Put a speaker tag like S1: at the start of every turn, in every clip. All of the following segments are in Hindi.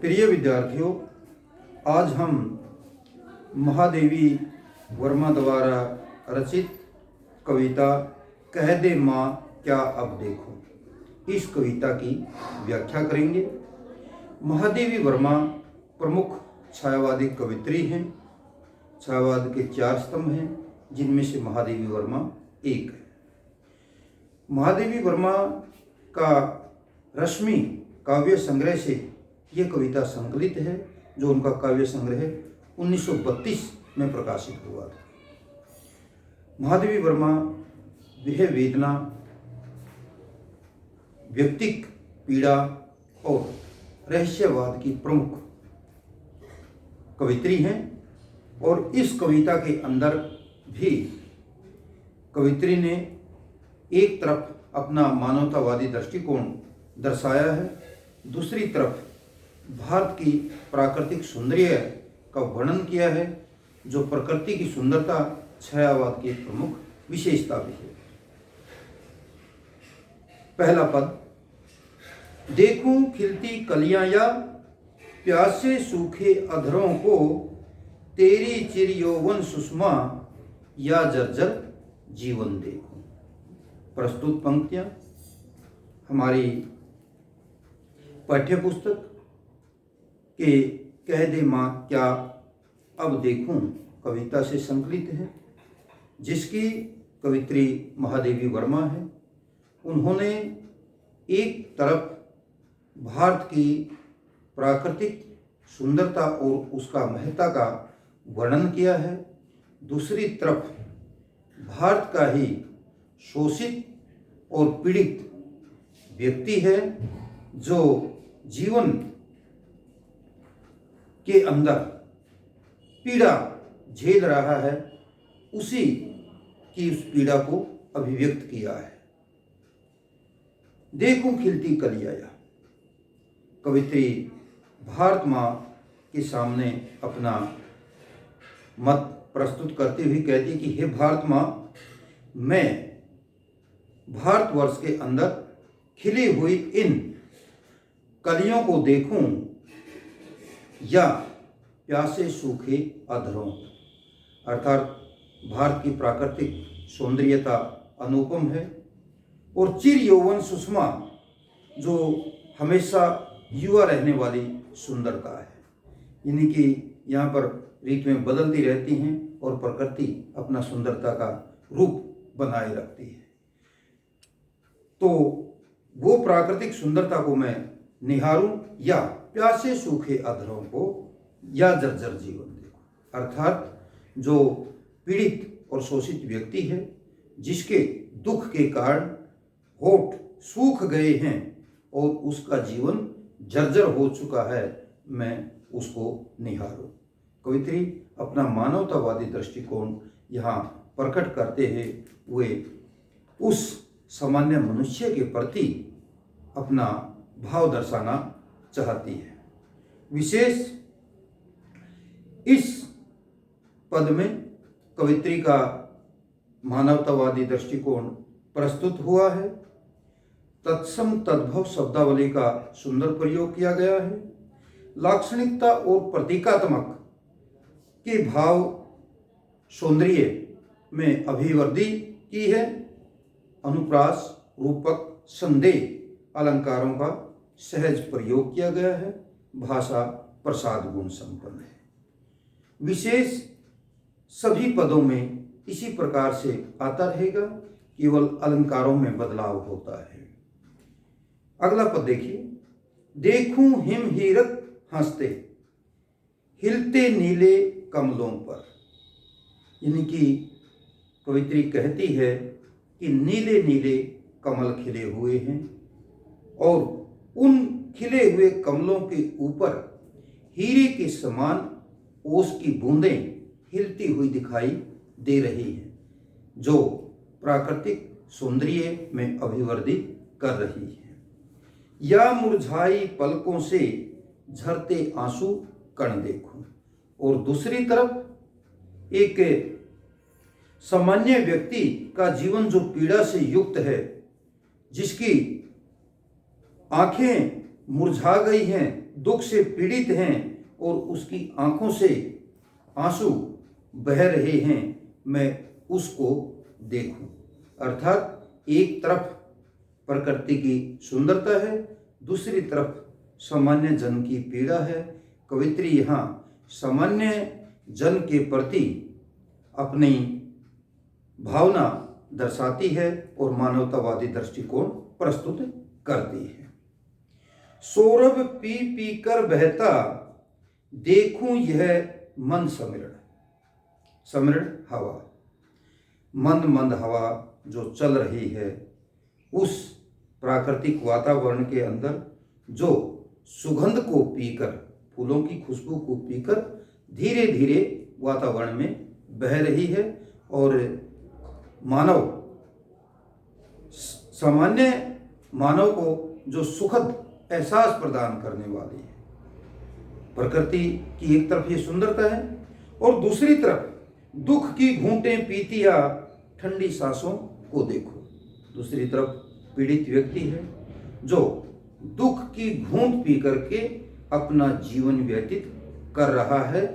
S1: प्रिय विद्यार्थियों, आज हम महादेवी वर्मा द्वारा रचित कविता कह दे माँ क्या अब देखो, इस कविता की व्याख्या करेंगे। महादेवी वर्मा प्रमुख छायावादी कवित्री हैं। छायावाद के 4 स्तंभ हैं, जिनमें से महादेवी वर्मा एक है। महादेवी वर्मा का रश्मि काव्य संग्रह से ये कविता संकलित है, जो उनका काव्य संग्रह 1932 में प्रकाशित हुआ था। महादेवी वर्मा वह वेदना, व्यक्तिक पीड़ा और रहस्यवाद की प्रमुख कवित्री हैं। और इस कविता के अंदर भी कवित्री ने एक तरफ अपना मानवतावादी दृष्टिकोण दर्शाया है, दूसरी तरफ भारत की प्राकृतिक सौंदर्य का वर्णन किया है, जो प्रकृति की सुंदरता छायावाद की प्रमुख विशेषता भी है। पहला पद, देखूं खिलती कलियां या प्यासे सूखे अधरों को, तेरी चिर यौवन सुषमा या जर्जर जीवन देखूं। प्रस्तुत पंक्तियां हमारी पाठ्य पुस्तक के कह दे माँ क्या अब देखूं कविता से संकलित है, जिसकी कवित्री महादेवी वर्मा है। उन्होंने एक तरफ भारत की प्राकृतिक सुंदरता और उसका महत्ता का वर्णन किया है, दूसरी तरफ भारत का ही शोषित और पीड़ित व्यक्ति है, जो जीवन के अंदर पीड़ा झेल रहा है, उसी की उस पीड़ा को अभिव्यक्त किया है। देखूं खिलती कलियां, कवित्री भारत माँ के सामने अपना मत प्रस्तुत करते हुए कहती कि हे भारत माँ, मैं भारतवर्ष के अंदर खिली हुई इन कलियों को देखूं या प्यासे सूखे अधरों। अर्थात भारत की प्राकृतिक सौंदर्यता अनुपम है और चिर यौवन सुषमा, जो हमेशा युवा रहने वाली सुंदरता है, यानी कि यहाँ पर ऋतुएं बदलती रहती हैं और प्रकृति अपना सुंदरता का रूप बनाए रखती है। तो वो प्राकृतिक सुंदरता को मैं निहारूं या प्यासे सूखे अधरों को या जर्जर जीवन देखूं। अर्थात जो पीड़ित और शोषित व्यक्ति है, जिसके दुख के कारण होठ सूख गए हैं और उसका जीवन जर्जर हो चुका है, मैं उसको निहारूं। कवित्री अपना मानवतावादी दृष्टिकोण यहाँ प्रकट करते हुए उस सामान्य मनुष्य के प्रति अपना भाव दर्शाना चाहती है। विशेष इस पद में कवित्री का मानवतावादी दृष्टिकोण प्रस्तुत हुआ है। तत्सम तद्भव शब्दावली का सुंदर प्रयोग किया गया है। लाक्षणिकता और प्रतीकात्मक के भाव सौंदर्य में अभिवृद्धि की है। अनुप्रास, रूपक, संदेह अलंकारों का सहज प्रयोग किया गया है। भाषा प्रसाद गुण संपन्न है। विशेष सभी पदों में इसी प्रकार से आता रहेगा, केवल अलंकारों में बदलाव होता है। अगला पद देखिए, देखूं हिम हीरक हंसते, हिलते नीले कमलों पर। यानी कि कवित्री कहती है कि नीले नीले कमल खिले हुए हैं और उन खिले हुए कमलों के ऊपर हीरे के समान ओस की बूंदें हिलती हुई दिखाई दे रही हैं, जो प्राकृतिक सौंदर्य में अभिवृद्धि कर रही है। या मुरझाई पलकों से झरते आंसू कण देखूं। और दूसरी तरफ एक सामान्य व्यक्ति का जीवन जो पीड़ा से युक्त है, जिसकी आंखें मुरझा गई हैं, दुख से पीड़ित हैं और उसकी आंखों से आंसू बह रहे हैं, मैं उसको देखूं। अर्थात एक तरफ प्रकृति की सुंदरता है, दूसरी तरफ सामान्य जन की पीड़ा है। कवित्री यहाँ सामान्य जन के प्रति अपनी भावना दर्शाती है और मानवतावादी दृष्टिकोण प्रस्तुत करती है। सौरभ पी पी कर बहता, देखूं यह मन समरण। समरण हवा, मंद मंद हवा जो चल रही है, उस प्राकृतिक वातावरण के अंदर जो सुगंध को पीकर, फूलों की खुशबू को पीकर धीरे धीरे वातावरण में बह रही है और मानव, सामान्य मानव को जो सुखद एहसास प्रदान करने वाली है। प्रकृति की एक तरफ ये सुंदरता है और दूसरी तरफ दुख की घूंटें पीती या ठंडी सांसों को देखो। दूसरी तरफ पीड़ित व्यक्ति है जो दुख की घूंट पी करके अपना जीवन व्यतीत कर रहा है।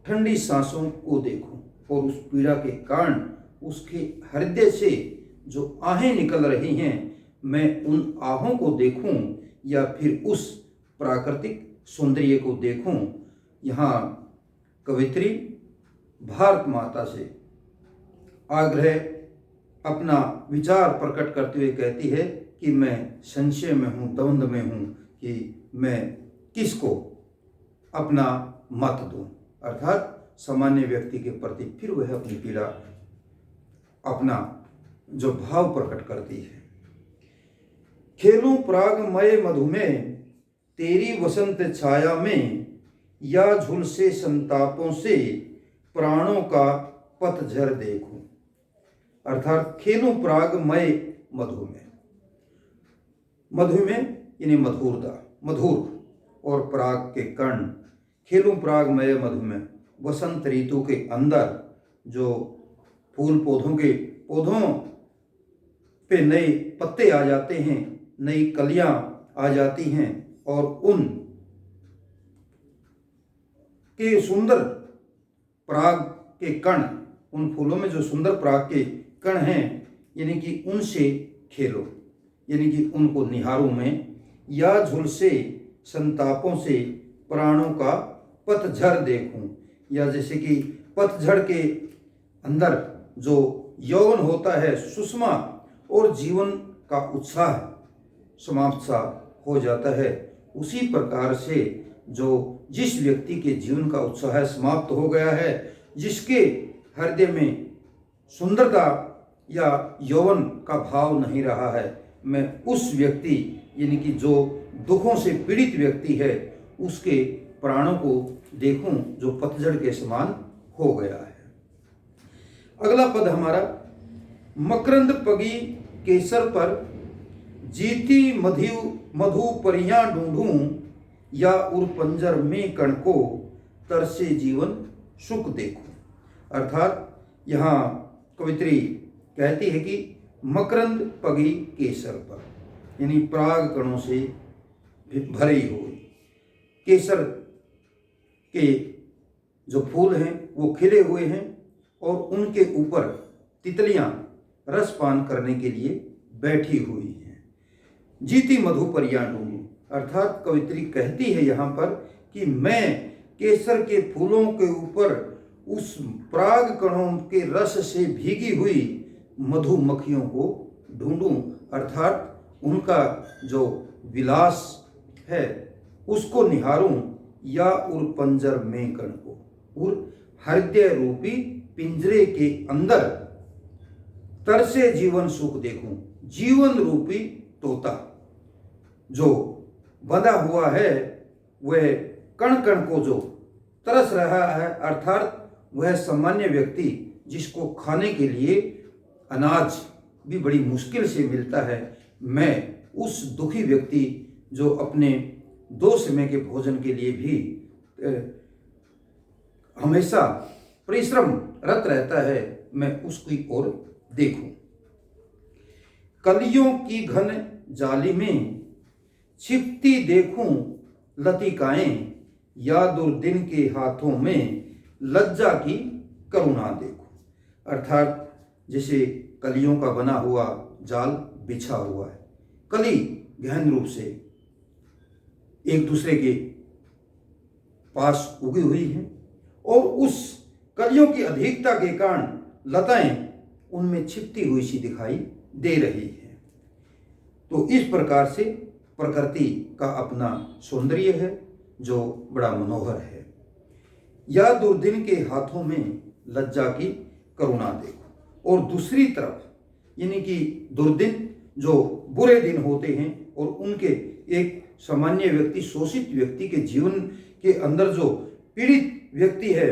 S1: ठंडी सांसों को देखो और उस पीड़ा के कारण उसके हृदय से जो आहें निकल रही हैं, मैं उन आहों को देखूं या फिर उस प्राकृतिक सौंदर्य को देखूं। यहाँ कवित्री भारत माता से आग्रह, अपना विचार प्रकट करते हुए कहती है कि मैं संशय में हूँ, द्वंद्व में हूँ कि मैं किसको अपना मत दूँ। अर्थात सामान्य व्यक्ति के प्रति फिर वह अपनी पीड़ा, अपना जो भाव प्रकट करती है। खेलूं प्रागमय मधु में, तेरी वसंत छाया में, या झुलसे संतापों से प्राणों का पतझर देखूं। अर्थात खेलूं प्रागमय मधु में, मधु में यानी मधुरता, मधुर और प्राग के कर्ण। खेलूं प्रागमय मधु में, वसंत ऋतु के अंदर जो फूल पौधों पे नए पत्ते आ जाते हैं, नई कलियां आ जाती हैं और उन के सुंदर पराग के कण, उन फूलों में जो सुंदर पराग के कण हैं, यानी कि उनसे खेलो, यानी कि उनको निहारो में। या झुलसे संतापों से प्राणों का पतझड़ देखूं, या जैसे कि पतझड़ के अंदर जो यौवन होता है, सुषमा और जीवन का उत्साह समाप्त सा हो जाता है, उसी प्रकार से जो जिस व्यक्ति के जीवन का उत्साह समाप्त हो गया है, जिसके हृदय में सुंदरता या यौवन का भाव नहीं रहा है, मैं उस व्यक्ति यानी कि जो दुखों से पीड़ित व्यक्ति है, उसके प्राणों को देखूं जो पतझड़ के समान हो गया है। अगला पद हमारा, मकरंद पगी केसर पर, जीती मधु परियां ढूंढूं, या उर पंजर में कण को, तरसे जीवन सुख देखूं। अर्थात यहाँ कवित्री कहती है कि मकरंद पगी केसर पर, यानी पराग कणों से भरी हुई केसर के जो फूल हैं वो खिले हुए हैं और उनके ऊपर तितलियां रसपान करने के लिए बैठी हुई हैं। जीती मधु परियां ढूंढूं, अर्थात कवित्री कहती है यहाँ पर कि मैं केसर के फूलों के ऊपर उस पराग कणों के रस से भीगी हुई मधुमक्खियों को ढूंढूं, अर्थात उनका जो विलास है उसको निहारूं। या उर पंजर में कण को, उर हृदय रूपी पिंजरे के अंदर तरसे जीवन सुख देखूं। जीवन रूपी तोता जो बंधा हुआ है, वह कण कण को जो तरस रहा है, अर्थात वह सामान्य व्यक्ति जिसको खाने के लिए अनाज भी बड़ी मुश्किल से मिलता है, मैं उस दुखी व्यक्ति जो अपने 2 समय के भोजन के लिए भी हमेशा परिश्रमरत रहता है, मैं उसकी ओर देखूं। कलियों की घन जाली में छिपती देखूं लतिकाएं, या दुर्दिन के हाथों में लज्जा की करुणा देखूं। अर्थात जैसे कलियों का बना हुआ जाल बिछा हुआ है, कली गहन रूप से एक दूसरे के पास उगी हुई हैं और उस कलियों की अधिकता के कारण लताएं उनमें छिपती हुई सी दिखाई दे रही है। तो इस प्रकार से प्रकृति का अपना सौंदर्य है जो बड़ा मनोहर है। या दुर्दिन के हाथों में लज्जा की करुणा देखो। और दूसरी तरफ यानी कि दुर्दिन जो बुरे दिन होते हैं और उनके एक सामान्य व्यक्ति, शोषित व्यक्ति के जीवन के अंदर जो पीड़ित व्यक्ति है,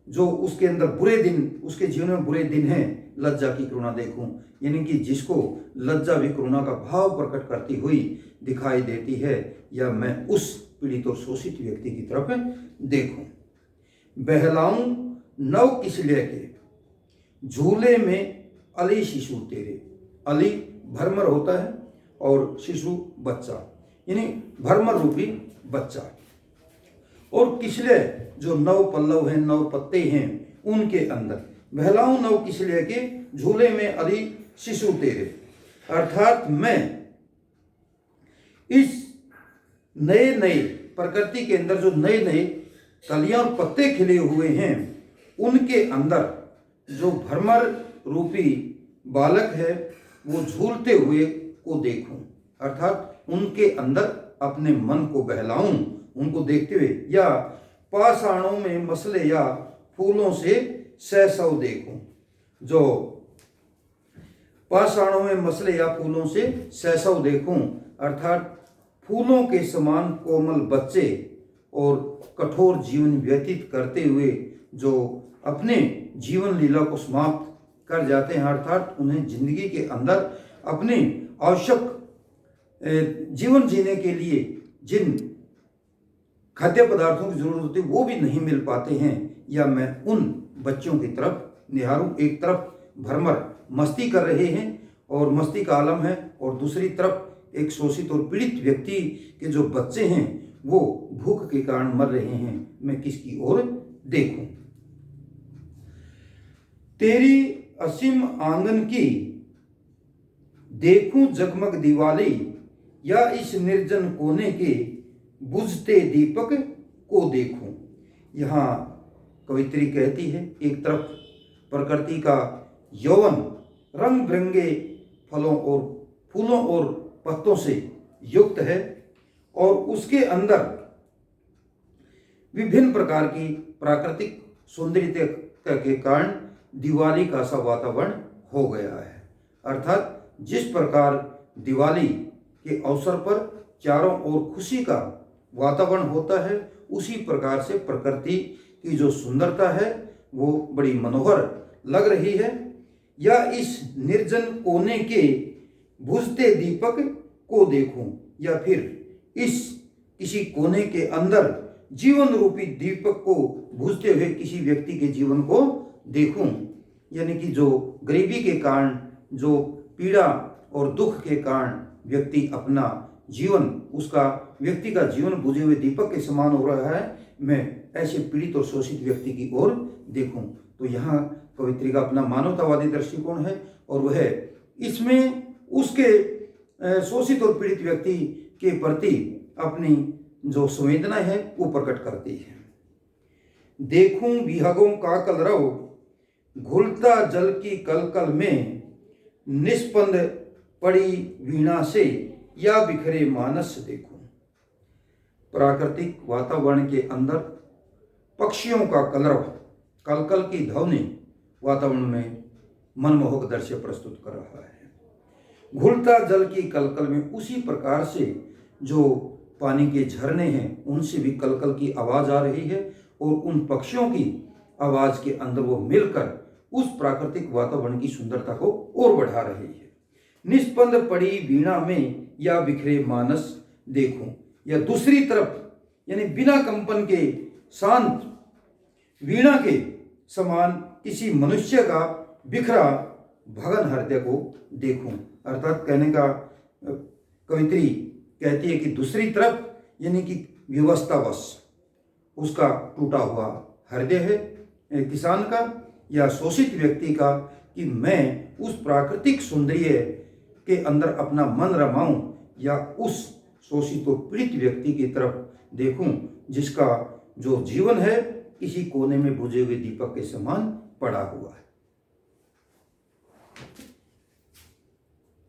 S1: जो उसके अंदर बुरे दिन, उसके जीवन में बुरे दिन हैं, लज्जा की करुणा देखूं, यानी कि जिसको लज्जा भी करुणा का भाव प्रकट करती हुई दिखाई देती है, या मैं उस पीड़ित और शोषित व्यक्ति की तरफ देखूं। बहलाऊं नव किसलिए के, झूले में अली शिशु तेरे। अली भरमर होता है और शिशु बच्चा, यानी भरमर रूपी बच्चा। और किसले जो नव पल्लव हैं, नव पत्ते हैं, उनके अंदर बहलाऊं नव किसले के, झूले में अली शिशु तेरे। अर्थात मैं इस नए नए प्रकृति के अंदर जो नए नए कलियां और पत्ते खिले हुए हैं, उनके अंदर जो भ्रमर रूपी बालक है वो झूलते हुए को देखूं। अर्थात उनके अंदर अपने मन को बहलाऊं, उनको देखते हुए। या पाषाणों में मसले या फूलों से सहसव देखूं। जो पाषाणों में मसले या फूलों से सहसव देखूं, अर्थात फूलों के समान कोमल बच्चे और कठोर जीवन व्यतीत करते हुए जो अपने जीवन लीला को समाप्त कर जाते हैं, अर्थात उन्हें जिंदगी के अंदर अपने आवश्यक जीवन जीने के लिए जिन खाद्य पदार्थों की जरूरत होती है वो भी नहीं मिल पाते हैं, या मैं उन बच्चों की तरफ निहारूं। एक तरफ भरमर मस्ती कर रहे हैं और मस्ती का आलम है, और दूसरी तरफ एक शोषित और पीड़ित व्यक्ति के जो बच्चे हैं वो भूख के कारण मर रहे हैं, मैं किसकी ओर देखूं। तेरी असीम आंगन की देखूं जगमग दिवाली, या इस निर्जन कोने के बुझते दीपक को देखूं। यहाँ कवित्री कहती है, एक तरफ प्रकृति का यौवन रंग बिरंगे फलों और फूलों और पत्तों से युक्त है, और उसके अंदर विभिन्न प्रकार की प्राकृतिक सौंदर्य के कारण दिवाली का सा वातावरण हो गया है। अर्थात जिस प्रकार दिवाली के अवसर पर चारों ओर खुशी का वातावरण होता है, उसी प्रकार से प्रकृति की जो सुंदरता है वो बड़ी मनोहर लग रही है। या इस निर्जन कोने के बुझते दीपक को देखूं, या फिर इस किसी कोने के अंदर जीवन रूपी दीपक को बुझते हुए किसी व्यक्ति के जीवन को देखूं। यानी कि जो गरीबी के कारण, जो पीड़ा और दुख के कारण व्यक्ति अपना जीवन, उसका व्यक्ति का जीवन बुझे हुए दीपक के समान हो रहा है, मैं ऐसे पीड़ित और शोषित व्यक्ति की ओर देखूं। तो यहाँ कवित्री का अपना मानवतावादी दृष्टिकोण है, और वह इसमें उसके शोषित और पीड़ित व्यक्ति के प्रति अपनी जो संवेदना है वो प्रकट करती है। देखूं विहगों का कलरव, घुलता जल की कलकल में, निष्पंद पड़ी वीणा से, या बिखरे मानस देखूं। प्राकृतिक वातावरण के अंदर पक्षियों का कलरव, कलकल की ध्वनि वातावरण में मनमोहक दृश्य प्रस्तुत कर रहा है। घुलता जल की कलकल में उसी प्रकार से जो पानी के झरने हैं उनसे भी कलकल की आवाज आ रही है, और उन पक्षियों की आवाज के अंदर वो मिलकर उस प्राकृतिक वातावरण की सुंदरता को और बढ़ा रही है। निष्पंद पड़ी वीणा में, या बिखरे मानस देखूं। या दूसरी तरफ यानी बिना कंपन के शांत वीणा के समान किसी मनुष्य का बिखरा भगन हृदय को देखूं। अर्थात कहने का कवित्री कहती है कि दूसरी तरफ यानी कि व्यवस्थावश उसका टूटा हुआ हृदय है किसान का या शोषित व्यक्ति का, कि मैं उस प्राकृतिक सौंदर्य के अंदर अपना मन रमाऊं या उस शोषित और पीड़ित व्यक्ति की तरफ देखूं जिसका जो जीवन है किसी कोने में बुझे हुए दीपक के समान पड़ा हुआ है।